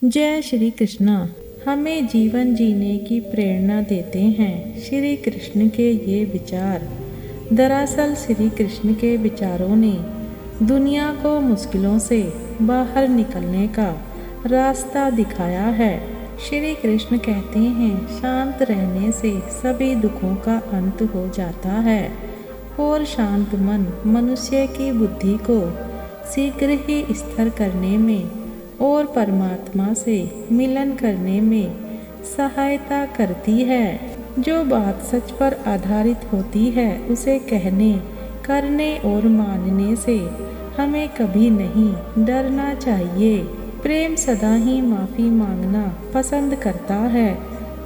जय श्री कृष्णा। हमें जीवन जीने की प्रेरणा देते हैं श्री कृष्ण के ये विचार। दरअसल श्री कृष्ण के विचारों ने दुनिया को मुश्किलों से बाहर निकलने का रास्ता दिखाया है। श्री कृष्ण कहते हैं, शांत रहने से सभी दुखों का अंत हो जाता है और शांत मन मनुष्य की बुद्धि को शीघ्र ही स्थिर करने में और परमात्मा से मिलन करने में सहायता करती है। जो बात सच पर आधारित होती है उसे कहने, करने और मानने से हमें कभी नहीं डरना चाहिए। प्रेम सदा ही माफ़ी मांगना पसंद करता है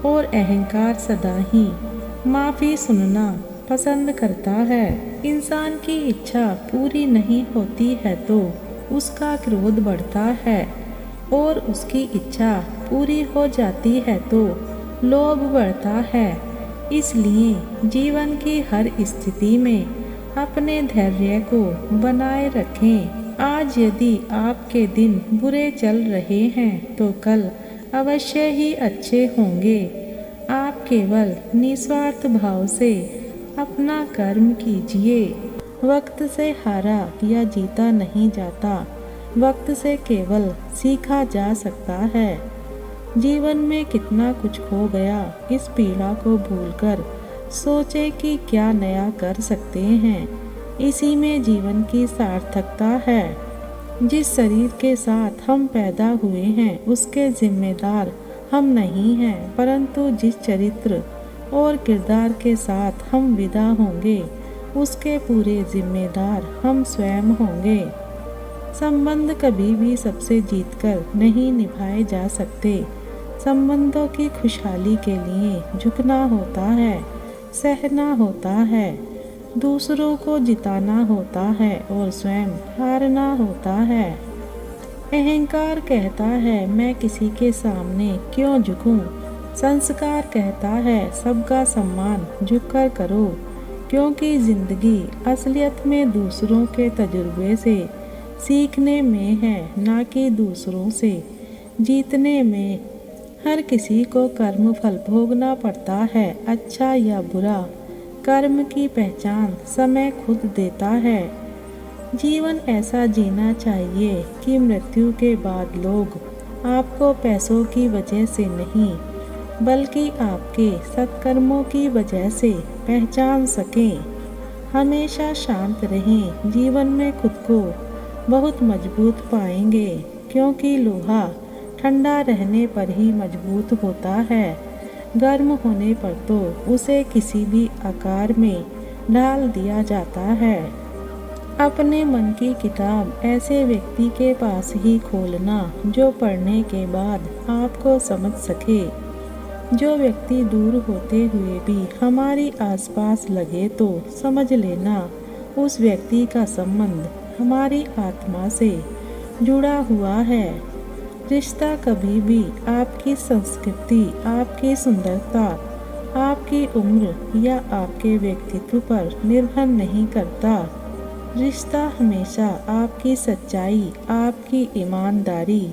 और अहंकार सदा ही माफ़ी सुनना पसंद करता है। इंसान की इच्छा पूरी नहीं होती है तो उसका क्रोध बढ़ता है और उसकी इच्छा पूरी हो जाती है तो लोभ बढ़ता है। इसलिए जीवन की हर स्थिति में अपने धैर्य को बनाए रखें। आज यदि आपके दिन बुरे चल रहे हैं तो कल अवश्य ही अच्छे होंगे। आप केवल निस्वार्थ भाव से अपना कर्म कीजिए। वक्त से हारा या जीता नहीं जाता, वक्त से केवल सीखा जा सकता है। जीवन में कितना कुछ खो गया, इस पीड़ा को भूलकर सोचे कि क्या नया कर सकते हैं। इसी में जीवन की सार्थकता है। जिस शरीर के साथ हम पैदा हुए हैं उसके जिम्मेदार हम नहीं हैं, परंतु जिस चरित्र और किरदार के साथ हम विदा होंगे उसके पूरे जिम्मेदार हम स्वयं होंगे। संबंध कभी भी सबसे जीतकर नहीं निभाए जा सकते। संबंधों की खुशहाली के लिए झुकना होता है, सहना होता है, दूसरों को जिताना होता है और स्वयं हारना होता है। अहंकार कहता है मैं किसी के सामने क्यों झुकूं। संस्कार कहता है सबका सम्मान झुककर करो, क्योंकि जिंदगी असलियत में दूसरों के तजुर्बे से सीखने में है, ना कि दूसरों से जीतने में। हर किसी को कर्म फल भोगना पड़ता है, अच्छा या बुरा। कर्म की पहचान समय खुद देता है। जीवन ऐसा जीना चाहिए कि मृत्यु के बाद लोग आपको पैसों की वजह से नहीं बल्कि आपके सत्कर्मों की वजह से पहचान सकें। हमेशा शांत रहें। जीवन में खुद को बहुत मजबूत पाएंगे, क्योंकि लोहा ठंडा रहने पर ही मजबूत होता है। गर्म होने पर तो उसे किसी भी आकार में ढाल दिया जाता है। अपने मन की किताब ऐसे व्यक्ति के पास ही खोलना जो पढ़ने के बाद आपको समझ सके। जो व्यक्ति दूर होते हुए भी हमारी आसपास लगे तो समझ लेना उस व्यक्ति का संबंध हमारी आत्मा से जुड़ा हुआ है। रिश्ता कभी भी आपकी संस्कृति, आपकी सुंदरता, आपकी उम्र या आपके व्यक्तित्व पर निर्भर नहीं करता। रिश्ता हमेशा आपकी सच्चाई, आपकी ईमानदारी,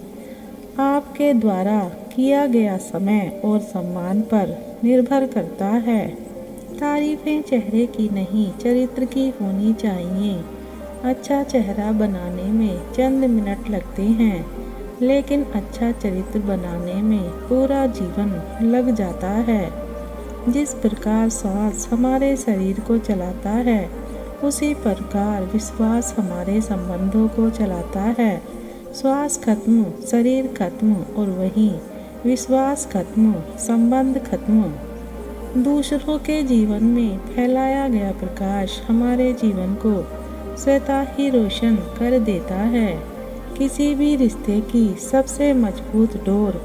आपके द्वारा किया गया समय और सम्मान पर निर्भर करता है। तारीफें चेहरे की नहीं चरित्र की होनी चाहिए। अच्छा चेहरा बनाने में चंद मिनट लगते हैं, लेकिन अच्छा चरित्र बनाने में पूरा जीवन लग जाता है। जिस प्रकार श्वास हमारे शरीर को चलाता है, उसी प्रकार विश्वास हमारे संबंधों को चलाता है। श्वास खत्म, शरीर खत्म और वहीं विश्वास खत्म, संबंध खत्म। दूसरों के जीवन में फैलाया गया प्रकाश हमारे जीवन को स्वतः ही रोशन कर देता है। किसी भी रिश्ते की सबसे मजबूत डोर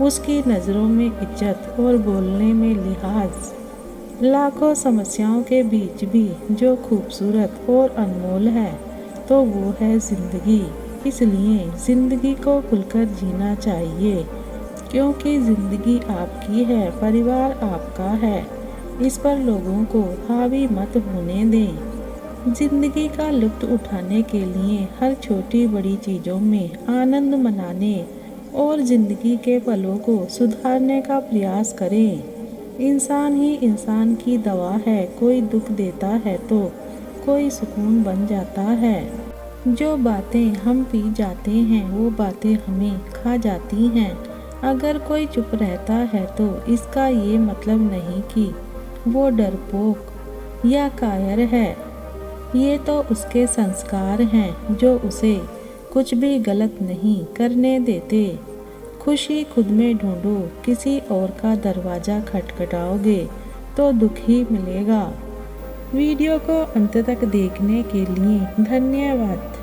उसकी नज़रों में इज्जत और बोलने में लिहाज। लाखों समस्याओं के बीच भी जो खूबसूरत और अनमोल है तो वो है ज़िंदगी। इसलिए ज़िंदगी को खुलकर जीना चाहिए, क्योंकि ज़िंदगी आपकी है, परिवार आपका है। इस पर लोगों को हावी मत होने दें। जिंदगी का लुत्फ उठाने के लिए हर छोटी बड़ी चीज़ों में आनंद मनाने और ज़िंदगी के पलों को सुधारने का प्रयास करें। इंसान ही इंसान की दवा है, कोई दुख देता है तो कोई सुकून बन जाता है। जो बातें हम पी जाते हैं वो बातें हमें खा जाती हैं। अगर कोई चुप रहता है तो इसका ये मतलब नहीं कि वो डरपोक या कायर है। ये तो उसके संस्कार हैं जो उसे कुछ भी गलत नहीं करने देते। खुशी खुद में ढूंढो, किसी और का दरवाज़ा खटखटाओगे तो दुख ही मिलेगा। वीडियो को अंत तक देखने के लिए धन्यवाद।